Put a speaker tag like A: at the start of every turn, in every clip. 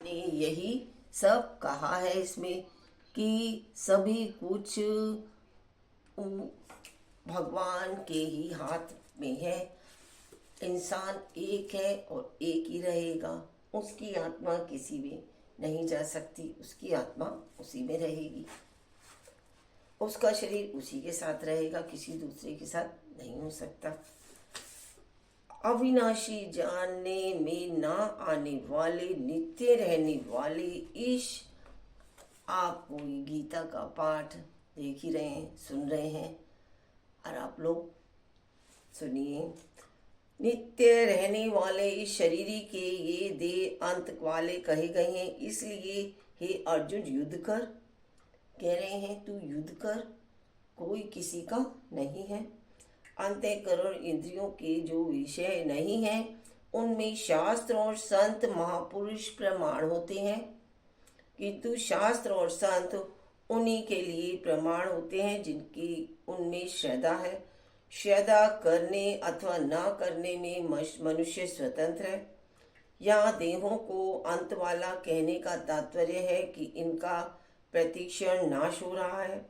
A: ने यही सब कहा है इसमें कि सभी कुछ भगवान के ही हाथ में है। इंसान एक है और एक ही रहेगा। उसकी आत्मा किसी में नहीं जा सकती, उसकी आत्मा उसी में रहेगी। उसका शरीर उसी के साथ रहेगा, किसी दूसरे के साथ नहीं हो सकता। अविनाशी, जानने में ना आने वाले, नित्य रहने वाले ईश। आप कोई गीता का पाठ देख ही रहे हैं, सुन रहे हैं, और आप लोग सुनिए। नित्य रहने वाले इस शरीर के ये देह अंत वाले कहे गए हैं, इसलिए हे अर्जुन युद्ध कर। कह रहे हैं तू युद्ध कर, कोई किसी का नहीं है। अंतःकरण इंद्रियों के जो विषय नहीं है, उनमें शास्त्र और संत महापुरुष प्रमाण होते हैं, किंतु शास्त्र और संत उन्हीं के लिए प्रमाण होते हैं जिनकी उनमें श्रद्धा है। श्रद्धा करने अथवा ना करने में मनुष्य स्वतंत्र है। यहाँ देहों को अंत वाला कहने का तात्पर्य है कि इनका प्रतिक्षण नाश हो रहा है।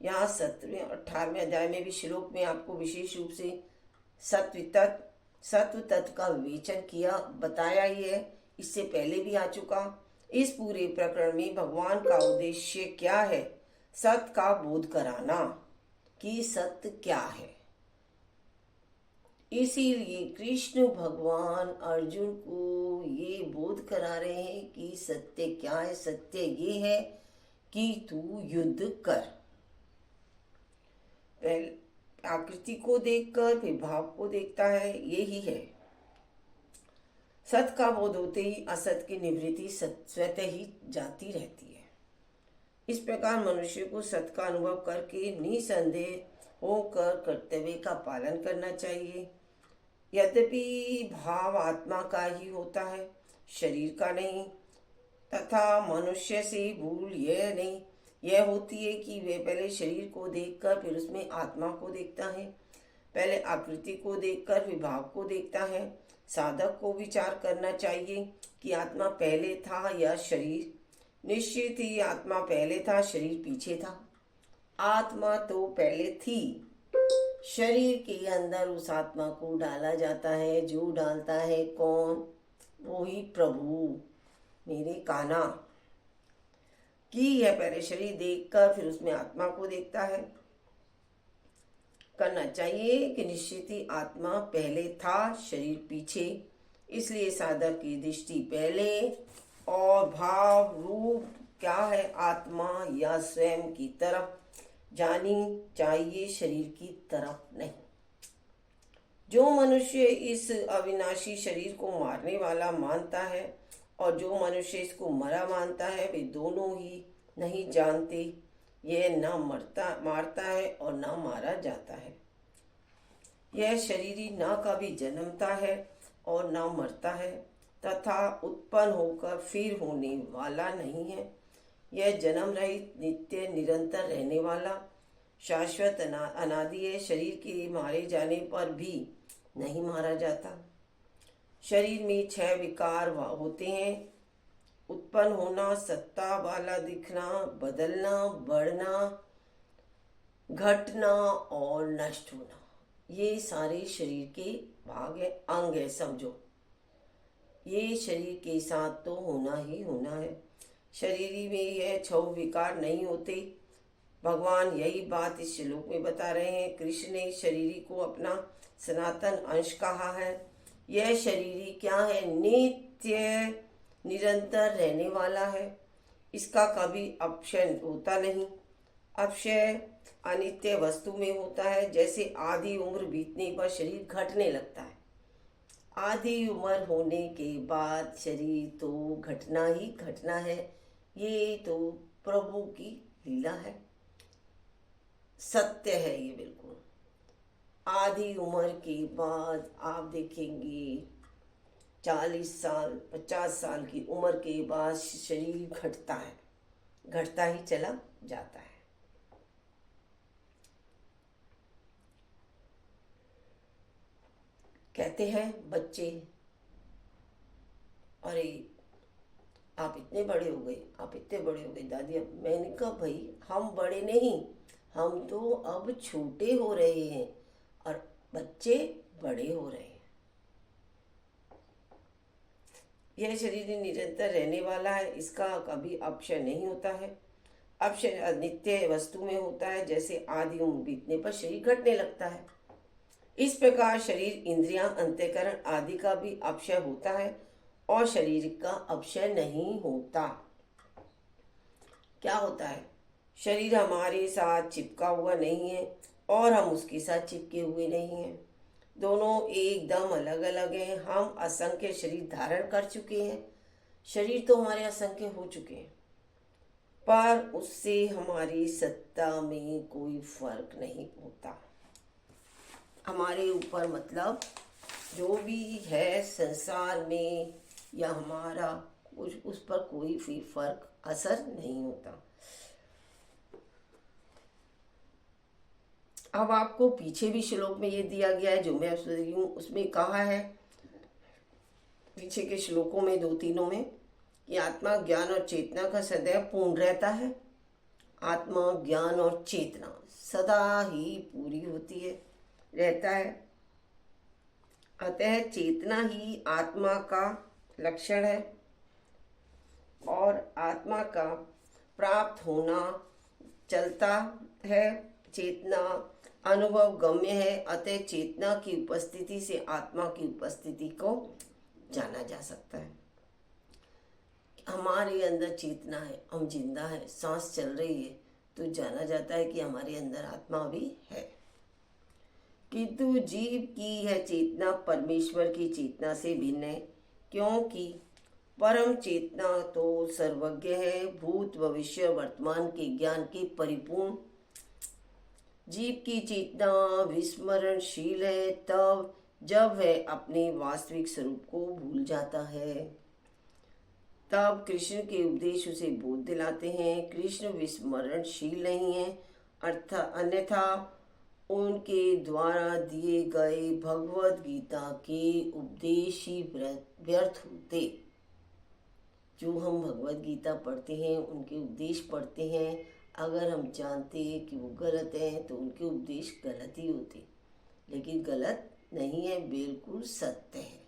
A: यहाँ 17वें 18वें अध्याय में भी श्लोक में आपको विशेष रूप से सत्व तत्व का विवेचन किया, बताया ही है, इससे पहले भी आ चुका। इस पूरे प्रकरण में भगवान का उद्देश्य क्या है? सत्य का बोध कराना कि सत्य क्या है। इसीलिए कृष्ण भगवान अर्जुन को ये बोध करा रहे हैं कि सत्य क्या है। सत्य ये है कि तू युद्ध कर। पहले आकृति को देखकर फिर भाव को देखता है, यही है। सत का बोध होते ही असत की निवृत्ति स्वतः ही जाती रहती है। इस प्रकार मनुष्य को सत का अनुभव करके निसंदेह होकर कर्तव्य का पालन करना चाहिए। यद्यपि भाव आत्मा का ही होता है, शरीर का नहीं, तथा मनुष्य से भूल यह होती है कि वे पहले शरीर को देखकर फिर उसमें आत्मा को देखता है। पहले आकृति को देखकर फिर भाव को देखता है। साधक को विचार करना चाहिए कि आत्मा पहले था या शरीर। निश्चित ही आत्मा पहले था, शरीर पीछे था। आत्मा तो पहले थी, शरीर के अंदर उस आत्मा को डाला जाता है। जो डालता है कौन? वो ही प्रभु, मेरे कान्हा। कि यह पहले शरीर देखकर फिर उसमें आत्मा को देखता है। करना चाहिए कि निश्चित ही आत्मा पहले था, शरीर पीछे। इसलिए साधक की दृष्टि पहले और भाव रूप क्या है, आत्मा या स्वयं की तरफ जानी चाहिए, शरीर की तरफ नहीं। जो मनुष्य इस अविनाशी शरीर को मारने वाला मानता है और जो मनुष्य इसको मरा मानता है, वे दोनों ही नहीं जानते। यह न मारता है और न मारा जाता है। यह शरीरी न कभी जन्मता है और न मरता है, तथा उत्पन्न होकर फिर होने वाला नहीं है। यह जन्म रहित, नित्य निरंतर रहने वाला, शाश्वत अनादि है। शरीर के मारे जाने पर भी नहीं मारा जाता। शरीर में 6 विकार होते हैं: उत्पन्न होना, सत्ता वाला दिखना, बदलना, बढ़ना, घटना और नष्ट होना। ये सारे शरीर के भाग है, अंग है, समझो। ये शरीर के साथ तो होना ही होना है। शरीर में यह 6 विकार नहीं होते। भगवान यही बात इस श्लोक में बता रहे हैं। कृष्ण ने शरीर को अपना सनातन अंश कहा है। यह शरीर क्या है? नित्य निरंतर रहने वाला है। इसका कभी अपक्षय होता नहीं। अपक्षय अनित्य वस्तु में होता है। जैसे आधी उम्र बीतने पर शरीर घटने लगता है, आधी उम्र होने के बाद शरीर तो घटना ही घटना है। ये तो प्रभु की लीला है, सत्य है ये बिल्कुल। आधी उम्र के बाद आप देखेंगे 40 साल 50 साल की उम्र के बाद शरीर घटता है, घटता ही चला जाता है। कहते हैं बच्चे, अरे आप इतने बड़े हो गए, आप इतने बड़े हो गए दादी। अब मैंने कहा भाई हम बड़े नहीं, हम तो अब छोटे हो रहे हैं और बच्चे बड़े हो रहे हैं। यह शरीर निरंतर रहने वाला है, इसका कभी अपक्षय नहीं होता है। अपक्षय नित्य वस्तु में होता है, जैसे आदि उम्र बीतने पर शरीर घटने लगता है। इस प्रकार शरीर, इंद्रियां, अंतःकरण आदि का भी अपक्षय होता है और शरीर का अपक्षय नहीं होता। क्या होता है? शरीर हमारे साथ चिपका हुआ नहीं है और हम उसके साथ चिपके हुए नहीं हैं। दोनों एकदम अलग अलग हैं। हम असंख्य शरीर धारण कर चुके हैं। शरीर तो हमारे असंख्य हो चुके हैं, पर उससे हमारी सत्ता में कोई फर्क नहीं होता। हमारे ऊपर मतलब जो भी है संसार में या हमारा उस पर कोई भी फर्क असर नहीं होता। अब आपको पीछे भी श्लोक में ये दिया गया है जो मैं सुन रही हूँ, उसमें कहा है पीछे के श्लोकों में, दो तीनों में, कि आत्मा ज्ञान और चेतना का सदैव पूर्ण रहता है। आत्मा ज्ञान और चेतना सदा ही पूरी होती है, रहता है। अतः चेतना ही आत्मा का लक्षण है और आत्मा का प्राप्त होना चलता है। चेतना अनुभव गम्य है, अतः चेतना की उपस्थिति से आत्मा की उपस्थिति को जाना जा सकता है। हमारे अंदर चेतना है, हम जिंदा है, सांस चल रही है, तो जाना जाता है कि हमारे अंदर आत्मा भी है। किंतु जीव की यह चेतना परमेश्वर की चेतना से भिन्न है, क्योंकि परम चेतना तो सर्वज्ञ है, भूत भविष्य वर्तमान के ज्ञान के परिपूर्ण। जीव की चेतना विस्मरणशील है तब जब वह अपने वास्तविक स्वरूप को भूल जाता है। तब कृष्ण के उपदेश उसे बोध दिलाते हैं। कृष्ण विस्मरणशील नहीं है, अर्थात अन्यथा उनके द्वारा दिए गए भगवत गीता के उपदेश ही व्यर्थ होते। जो हम भगवत गीता पढ़ते हैं, उनके उपदेश पढ़ते हैं, अगर हम जानते हैं कि वो गलत हैं तो उनके उपदेश गलत ही होते, लेकिन गलत नहीं है, बिल्कुल सत्य है।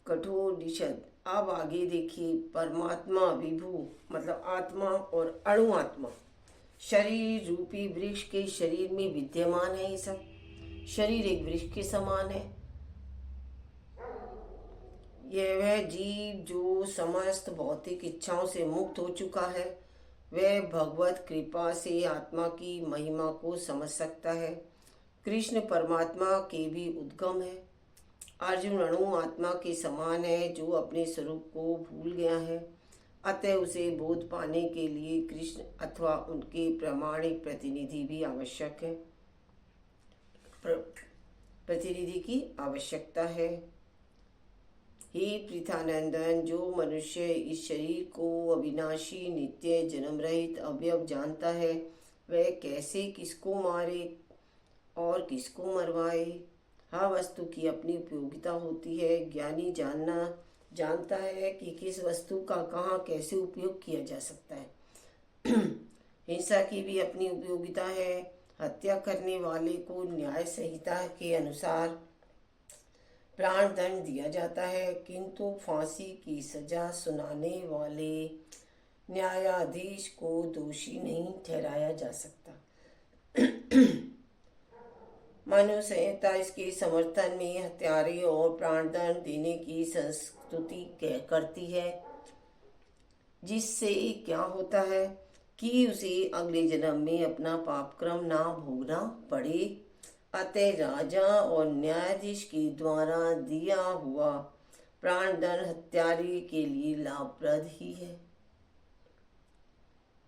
A: कठोपनिषद। अब आगे देखिए, परमात्मा विभू मतलब आत्मा और अणु आत्मा शरीर रूपी वृक्ष के शरीर में विद्यमान है। ये सब शरीर एक वृक्ष के समान है। यह वह जीव जो समस्त भौतिक इच्छाओं से मुक्त हो चुका है, वह भगवत कृपा से आत्मा की महिमा को समझ सकता है। कृष्ण परमात्मा के भी उद्गम है। अर्जुन अणु आत्मा के समान है जो अपने स्वरूप को भूल गया है। अतः उसे बोध पाने के लिए कृष्ण अथवा उनके प्रामाणिक प्रतिनिधि भी आवश्यक है। प्रतिनिधि की आवश्यकता है। हे पृथानंदन, जो मनुष्य इस शरीर को अविनाशी, नित्य, जन्म रहित, अवयव जानता है, वह कैसे किसको मारे और किसको मरवाए। हर वस्तु की अपनी उपयोगिता होती है। ज्ञानी जानता है कि किस वस्तु का कहाँ कैसे उपयोग किया जा सकता है। हिंसा की भी अपनी उपयोगिता है। हत्या करने वाले को न्याय संहिता के अनुसार प्राण दंड दिया जाता है, किंतु फांसी की सजा सुनाने वाले न्यायाधीश को दोषी नहीं ठहराया जा सकता। मनु संहिता इसके समर्थन में हत्यारे और प्राणदंड देने की संस्तुति करती है, जिससे क्या होता है कि उसे अगले जन्म में अपना पापक्रम ना भोगना पड़े। अतः राजा और न्यायाधीश के द्वारा दिया हुआ प्राणदंड हत्यारे के लिए लाभप्रद ही है।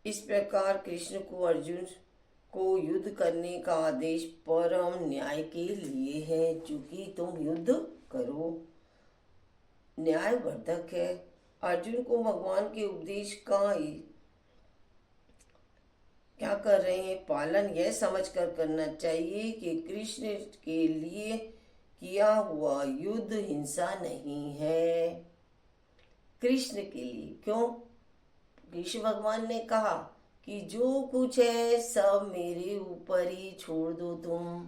A: इस प्रकार कृष्ण को अर्जुन को युद्ध करने का आदेश परम न्याय के लिए है, चूंकि तुम युद्ध करो, न्यायवर्धक है। अर्जुन को भगवान के उपदेश का क्या कर रहे हैं पालन यह समझकर करना चाहिए कि कृष्ण के लिए किया हुआ युद्ध हिंसा नहीं है। कृष्ण के लिए। क्यों? कृष्ण भगवान ने कहा कि जो कुछ है सब मेरे ऊपर ही छोड़ दो तुम।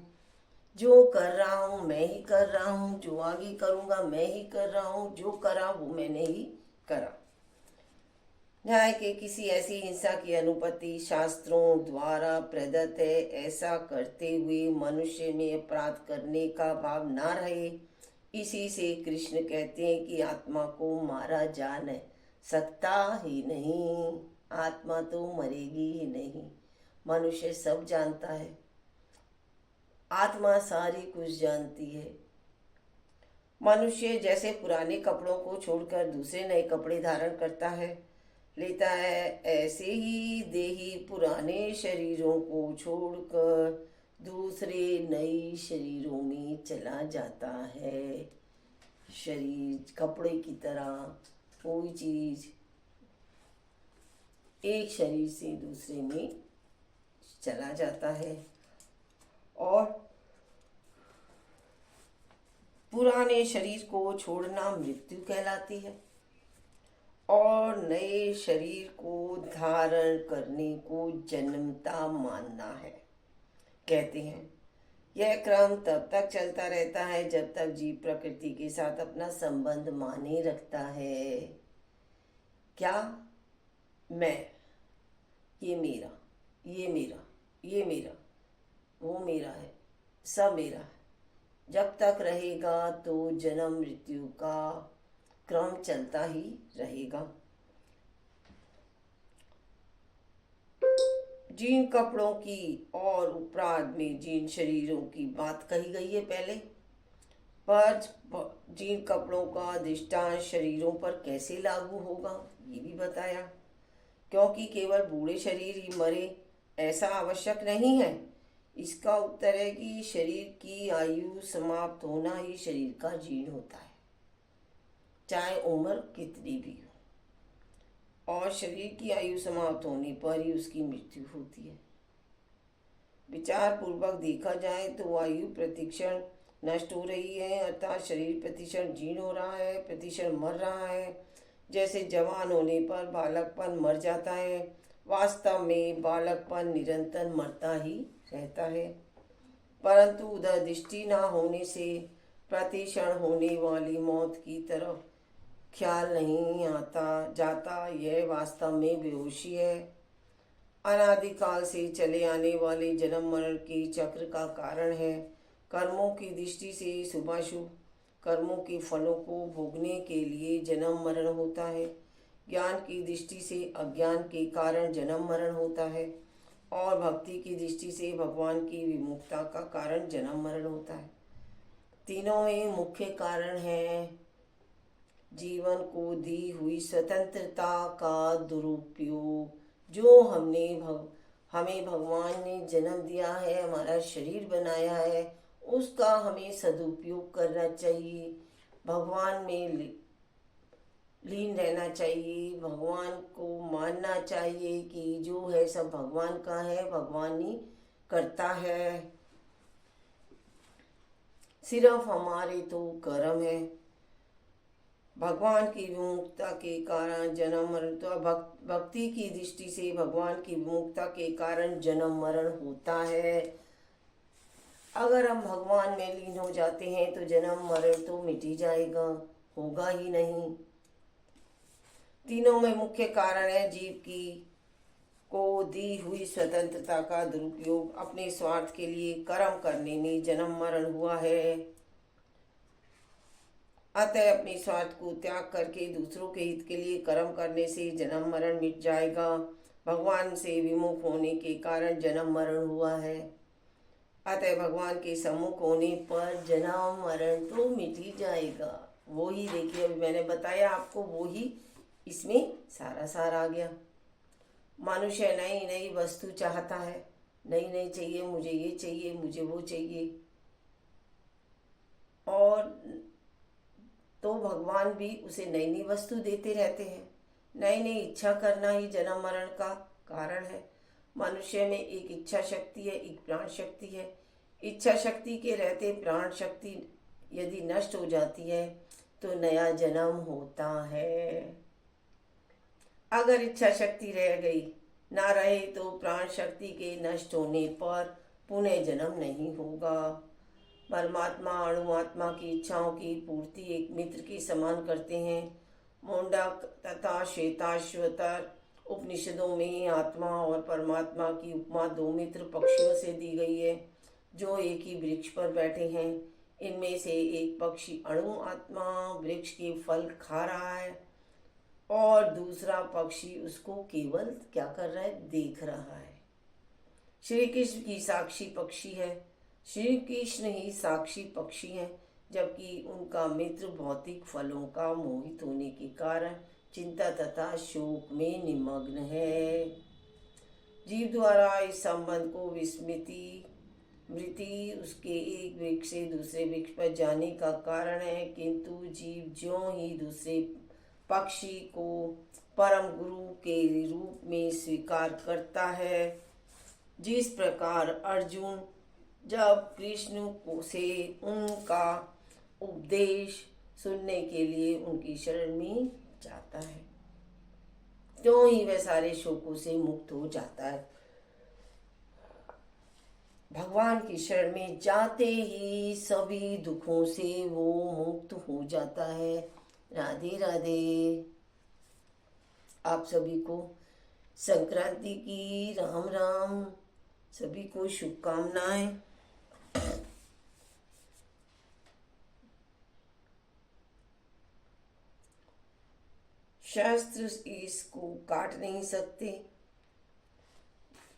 A: जो कर रहा हूँ मैं ही कर रहा हूँ, जो आगे करूँगा मैं ही कर रहा हूँ, जो करा वो मैंने ही करा। न्याय के किसी ऐसी हिंसा की अनुपत्ति शास्त्रों द्वारा प्रदत्त है। ऐसा करते हुए मनुष्य में अपराध करने का भाव ना रहे, इसी से कृष्ण कहते हैं कि आत्मा को मारा जा न सकता ही नहीं। आत्मा तो मरेगी ही नहीं। मनुष्य सब जानता है, आत्मा सारी कुछ जानती है। मनुष्य जैसे पुराने कपड़ों को छोड़कर दूसरे नए कपड़े धारण करता है, लेता है, ऐसे ही देही पुराने शरीरों को छोड़कर दूसरे नए शरीरों में चला जाता है। शरीर कपड़े की तरह कोई चीज एक शरीर से दूसरे में चला जाता है और पुराने शरीर को छोड़ना मृत्यु कहलाती है और नए शरीर को धारण करने को जन्मता मानना है। कहते हैं यह क्रम तब तक चलता रहता है जब तक जीव प्रकृति के साथ अपना संबंध माने रखता है। क्या? मैं, ये मेरा, ये मेरा, ये मेरा, वो मेरा है, सब मेरा है। जब तक रहेगा तो जन्म मृत्यु का क्रम चलता ही रहेगा। जिन कपड़ों की और उपराध में जिन शरीरों की बात कही गई है पहले, पर जिन कपड़ों का दृष्टांत शरीरों पर कैसे लागू होगा ये भी बताया। क्योंकि केवल बूढ़े शरीर ही मरे ऐसा आवश्यक नहीं है। इसका उत्तर है कि शरीर की आयु समाप्त होना ही शरीर का जीर्ण होता है, चाहे उम्र कितनी भी हो, और शरीर की आयु समाप्त होने पर ही उसकी मृत्यु होती है। विचार पूर्वक देखा जाए तो आयु प्रतिक्षण नष्ट हो रही है, अर्थात शरीर प्रतिक्षण जीर्ण हो रहा है, प्रतिक्षण मर रहा है। जैसे जवान होने पर बालकपन मर जाता है, वास्तव में बालकपन निरंतर मरता ही रहता है, परंतु उधर दृष्टि न होने से प्रतिक्षण होने वाली मौत की तरफ ख्याल नहीं आता जाता। यह वास्तव में बेहोशी है। अनादिकाल से चले आने वाले जन्म मरण के चक्र का कारण है। कर्मों की दृष्टि से शुभाशुभ कर्मों के फलों को भोगने के लिए जन्म मरण होता है। ज्ञान की दृष्टि से अज्ञान के कारण जन्म मरण होता है और भक्ति की दृष्टि से भगवान की विमुखता का कारण जन्म मरण होता है। तीनों में मुख्य कारण है जीवन को दी हुई स्वतंत्रता का दुरुपयोग। जो हमें भगवान ने जन्म दिया है, हमारा शरीर बनाया है, उसका हमें सदुपयोग करना चाहिए। भगवान में लीन रहना चाहिए। भगवान को मानना चाहिए कि जो है सब भगवान का है, भगवान ही करता है। सिर्फ हमारे तो कर्म है। भगवान की विमुखता के कारण जन्म मरण, तो भक्ति की दृष्टि से भगवान की विमुखता के कारण जन्म मरण होता है। अगर हम भगवान में लीन हो जाते हैं तो जन्म मरण तो मिट ही जाएगा, होगा ही नहीं। तीनों में मुख्य कारण है जीव की को दी हुई स्वतंत्रता का दुरुपयोग। अपने स्वार्थ के लिए कर्म करने में जन्म मरण हुआ है। अतः अपने स्वार्थ को त्याग करके दूसरों के हित के लिए कर्म करने से जन्म मरण मिट जाएगा। भगवान से विमुख होने के कारण जन्म मरण हुआ है। अतः भगवान के सम्मुख होने पर जन्म मरण तो मिट ही जाएगा। वो ही देखिए, अभी मैंने बताया आपको, वो ही इसमें सारा सार आ गया। मनुष्य नई नई वस्तु चाहता है, नई नई चाहिए, मुझे ये चाहिए, मुझे वो चाहिए, और तो भगवान भी उसे नई नई वस्तु देते रहते हैं। नई नई इच्छा करना ही जन्म मरण का कारण है। मनुष्य में एक इच्छा शक्ति है, एक प्राण शक्ति है। इच्छा शक्ति के रहते प्राण शक्ति यदि नष्ट हो जाती है तो नया जन्म होता है। अगर इच्छा शक्ति रह गई, ना रहे तो प्राण शक्ति के नष्ट होने पर पुनः जन्म नहीं होगा। परमात्मा अणुआत्मा की इच्छाओं की पूर्ति एक मित्र के समान करते हैं। मोंडक तथा श्वेताश्वतर उपनिषदों में आत्मा और परमात्मा की उपमा दो मित्र पक्षियों से दी गई है जो एक ही वृक्ष पर बैठे हैं। इनमें से एक पक्षी अणु आत्मा वृक्ष के फल खा रहा है और दूसरा पक्षी उसको केवल क्या कर रहा है, देख रहा है। श्री कृष्ण की साक्षी पक्षी है, श्री कृष्ण ही साक्षी पक्षी हैं, जबकि उनका मित्र भौतिक फलों का मोहित होने के कारण चिंता तथा शोक में निमग्न है। जीव द्वारा इस संबंध को विस्मृति मृति उसके एक वृक्ष से दूसरे वृक्ष पर जाने का कारण है, किंतु जीव ज्यों ही दूसरे पक्षी को परम गुरु के रूप में स्वीकार करता है, जिस प्रकार अर्जुन जब कृष्ण को से उनका उपदेश सुनने के लिए उनकी शरण में जाता है, त्यों ही वह सारे शोकों से मुक्त हो जाता है। भगवान की शरण में जाते ही सभी दुखों से वो मुक्त हो जाता है। राधे राधे। आप सभी को संक्रांति की राम राम, सभी को शुभकामनाएं। शास्त्र इसको काट नहीं सकते।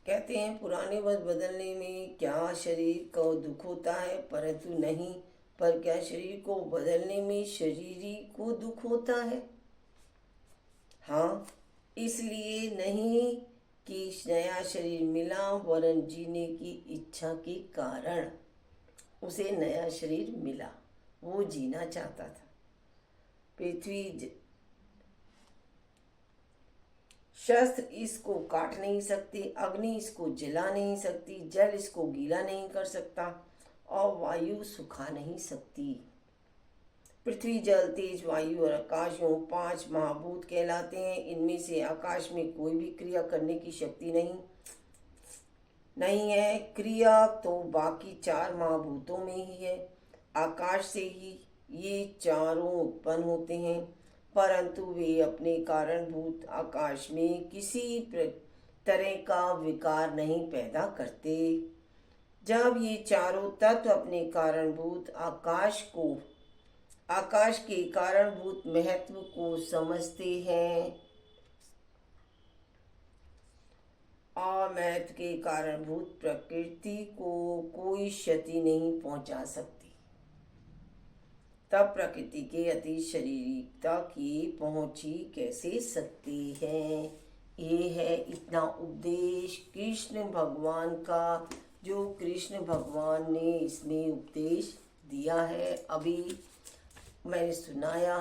A: कहते हैं पुराने वस्त्र बदलने में क्या शरीर को दुख होता है, परंतु नहीं, पर क्या शरीर को बदलने में शरीर को दुख होता है? हाँ, इसलिए नहीं कि नया शरीर मिला, वरन जीने की इच्छा के कारण उसे नया शरीर मिला। वो जीना चाहता था। पृथ्वी शस्त्र इसको काट नहीं सकते, अग्नि इसको जला नहीं सकती, जल इसको गीला नहीं कर सकता और वायु सुखा नहीं सकती। पृथ्वी, जल, तेज, वायु और आकाश यूं 5 महाभूत कहलाते हैं। इनमें से आकाश में कोई भी क्रिया करने की शक्ति नहीं है। क्रिया तो बाकी 4 महाभूतों में ही है। आकाश से ही ये चारों उत्पन्न होते हैं, परंतु वे अपने कारणभूत आकाश में किसी तरह का विकार नहीं पैदा करते। जब ये चारों तत्व अपने कारणभूत आकाश के कारणभूत महत्व को समझते हैं और महत्व के कारणभूत प्रकृति को कोई क्षति नहीं पहुंचा सकती, तब प्रकृति के अति शरीरिकता की पहुंची कैसे सकती है। ये है इतना उपदेश कृष्ण भगवान का, जो कृष्ण भगवान ने इसमें उपदेश दिया है। अभी मैंने सुनाया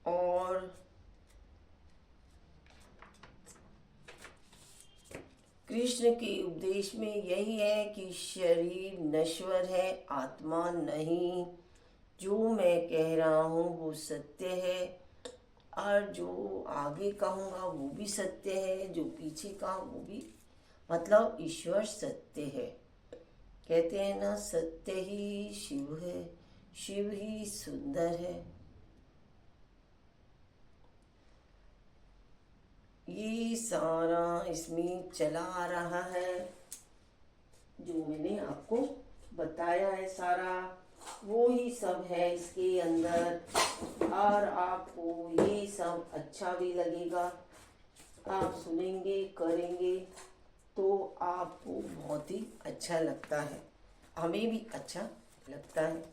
A: और कृष्ण के उपदेश में यही है कि शरीर नश्वर है, आत्मा नहीं। जो मैं कह रहा हूँ वो सत्य है और जो आगे कहूँगा वो भी सत्य है, जो पीछे कहा वो भी, मतलब ईश्वर सत्य है। कहते हैं ना, सत्य ही शिव है, शिव ही सुंदर है। ये सारा इसमें चला आ रहा है, जो मैंने आपको बताया है सारा वो ही सब है इसके अंदर। और आपको ये सब अच्छा भी लगेगा, आप सुनेंगे करेंगे तो आपको बहुत ही अच्छा लगता है, हमें भी अच्छा लगता है।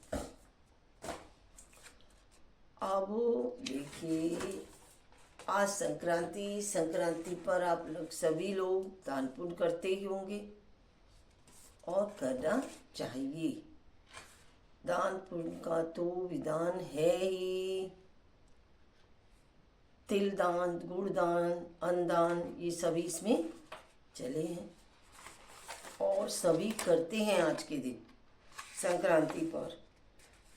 A: अब देखिए, आज संक्रांति पर आप लोग सभी लोग दान पुण्य करते ही होंगे और करना चाहिए। दान पुण्य का तो विधान है ही। तिल दान, गुड़ दान, अन्न दान, ये सभी इसमें चले हैं और सभी करते हैं आज के दिन संक्रांति पर।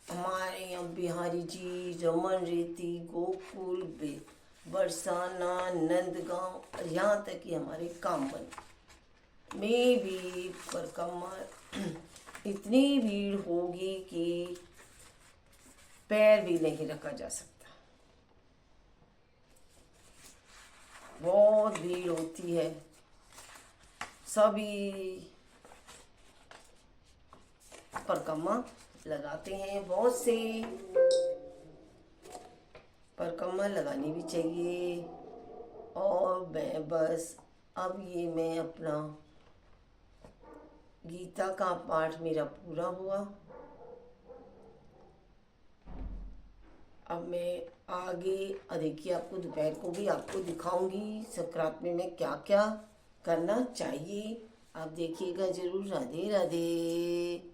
A: हमारे यहाँ बिहारी जी, रमन रेती, गोकुल बरसाना, नंदगांव और यहाँ तक कि हमारे कामन में भी परिक्रमा इतनी भीड़ होगी कि पैर भी नहीं रखा जा सकता। बहुत भीड़ होती है। सभी परिक्रमा लगाते हैं, बहुत से परिक्रमा लगानी भी चाहिए। और मैं बस अब ये मैं अपना गीता का पाठ मेरा पूरा हुआ। अब मैं आगे देखिए आपको दोपहर को भी आपको दिखाऊंगी संक्रांत में मैं क्या क्या करना चाहिए। आप देखिएगा जरूर। राधे राधे।